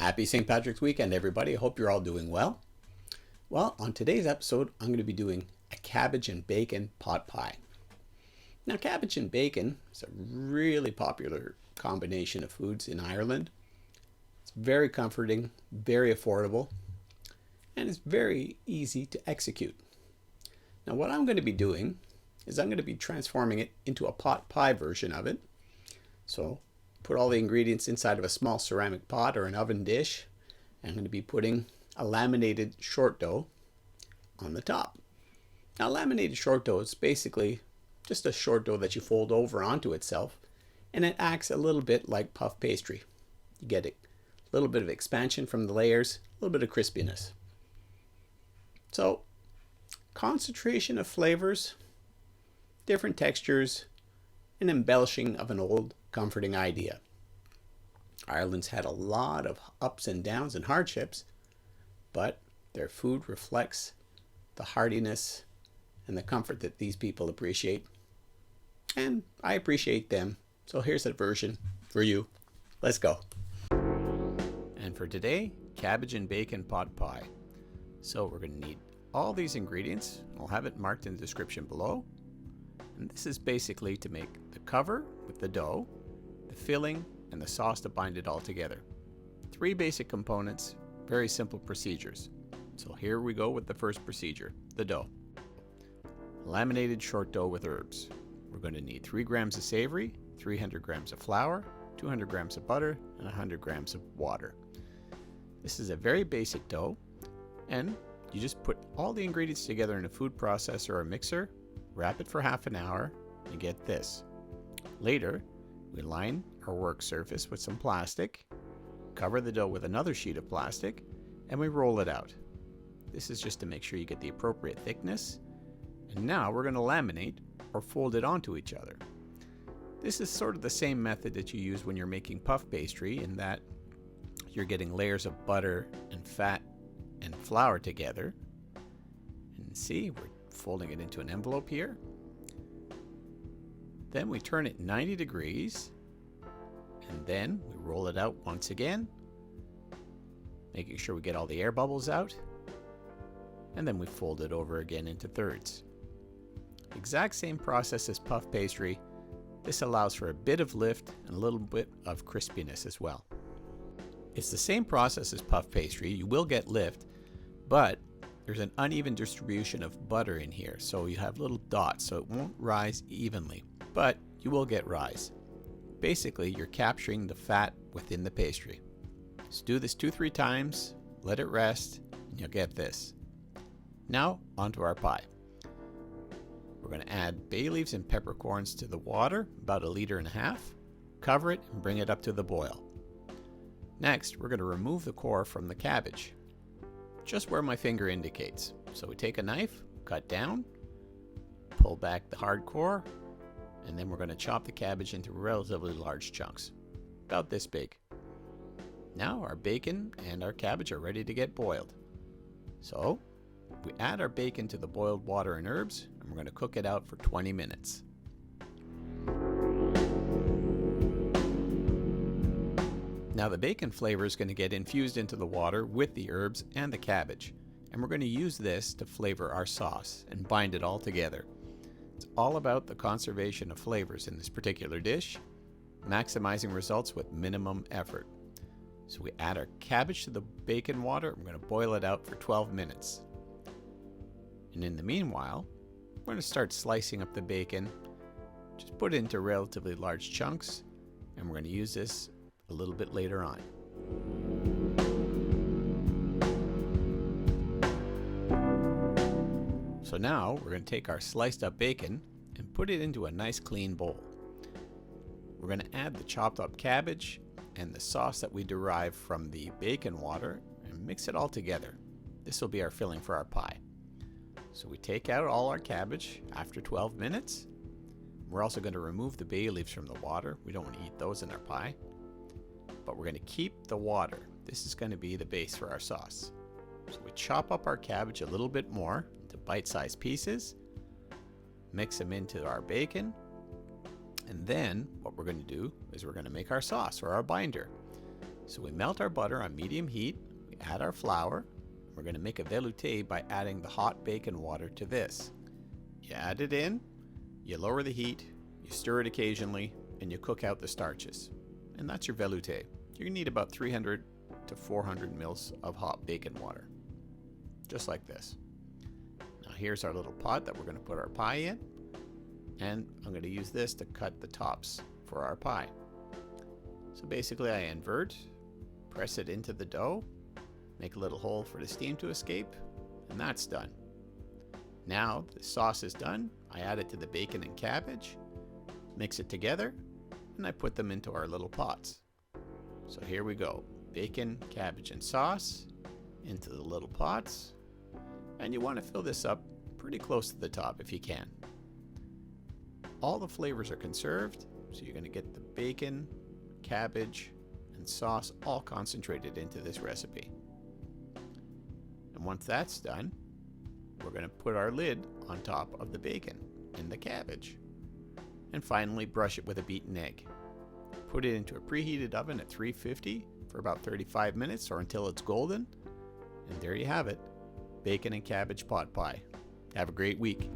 Happy St. Patrick's weekend, everybody. I hope you're all doing well. Well, on today's episode, I'm going to be doing a cabbage and bacon pot pie. Now, cabbage and bacon is a really popular combination of foods in Ireland. It's very comforting, very affordable, and it's very easy to execute. Now, what I'm going to be doing is I'm going to be transforming it into a pot pie version of it. So, put all the ingredients inside of a small ceramic pot or an oven dish. I'm going to be putting a laminated short dough on the top. Now, laminated short dough is basically just a short dough that you fold over onto itself, and it acts a little bit like puff pastry. You get a little bit of expansion from the layers, a little bit of crispiness. So, concentration of flavors, different textures, and embellishing of an old comforting idea. Ireland's had a lot of ups and downs and hardships, but their food reflects the heartiness and the comfort that these people appreciate. And I appreciate them. So here's a version for you. Let's go. And for today, cabbage and bacon pot pie. So we're going to need all these ingredients. I'll have it marked in the description below. And this is basically to make the cover with the dough, the filling, and the sauce to bind it all together. 3 basic components, very simple procedures. So here we go with the first procedure, the dough. Laminated short dough with herbs. We're going to need 3 grams of savoury, 300 grams of flour, 200 grams of butter, and 100 grams of water. This is a very basic dough, and you just put all the ingredients together in a food processor or a mixer, wrap it for half an hour, and get this. Later, we line our work surface with some plastic, cover the dough with another sheet of plastic, and we roll it out. This is just to make sure you get the appropriate thickness. And now we're going to laminate or fold it onto each other. This is sort of the same method that you use when you're making puff pastry, in that you're getting layers of butter and fat and flour together. And see, we're folding it into an envelope here. Then we turn it 90 degrees, and then we roll it out once again, making sure we get all the air bubbles out, and then we fold it over again into thirds. Exact same process as puff pastry. This allows for a bit of lift and a little bit of crispiness as well. It's the same process as puff pastry. You will get lift, but there's an uneven distribution of butter in here, so you have little dots, so it won't rise evenly, but you will get rise. Basically, you're capturing the fat within the pastry. So do this 2-3 times, let it rest, and you'll get this. Now, onto our pie. We're going to add bay leaves and peppercorns to the water, about 1.5 liters, cover it, and bring it up to the boil. Next, we're going to remove the core from the cabbage, just where my finger indicates. So we take a knife, cut down, pull back the hard core, and then we're going to chop the cabbage into relatively large chunks, about this big. Now our bacon and our cabbage are ready to get boiled. So we add our bacon to the boiled water and herbs, and we're going to cook it out for 20 minutes. Now the bacon flavor is going to get infused into the water with the herbs and the cabbage, and we're going to use this to flavor our sauce and bind it all together. It's all about the conservation of flavors in this particular dish, maximizing results with minimum effort. So we add our cabbage to the bacon water. We're going to boil it out for 12 minutes. And in the meanwhile, we're going to start slicing up the bacon. Just put it into relatively large chunks, and we're going to use this a little bit later on. So now we're going to take our sliced up bacon and put it into a nice clean bowl. We're going to add the chopped up cabbage and the sauce that we derive from the bacon water and mix it all together. This will be our filling for our pie. So we take out all our cabbage after 12 minutes. We're also going to remove the bay leaves from the water. We don't want to eat those in our pie. But we're going to keep the water. This is going to be the base for our sauce. So we chop up our cabbage a little bit more into bite-sized pieces, mix them into our bacon, and then what we're going to do is we're going to make our sauce or our binder. So we melt our butter on medium heat, we add our flour. We're going to make a velouté by adding the hot bacon water to this. You add it in, you lower the heat, you stir it occasionally, and you cook out the starches. And that's your velouté. You're going to need about 300 to 400 mils of hot bacon water. Just like this. Now here's our little pot that we're going to put our pie in. And I'm going to use this to cut the tops for our pie. So basically I invert, press it into the dough, make a little hole for the steam to escape, and that's done. Now the sauce is done. I add it to the bacon and cabbage, mix it together, and I put them into our little pots. So here we go. Bacon, cabbage, and sauce into the little pots. And you want to fill this up pretty close to the top if you can. All the flavors are conserved, so you're going to get the bacon, cabbage, and sauce all concentrated into this recipe. And once that's done, we're going to put our lid on top of the bacon and the cabbage. And finally brush it with a beaten egg. Put it into a preheated oven at 350 for about 35 minutes or until it's golden. And there you have it, bacon and cabbage pot pie. Have a great week.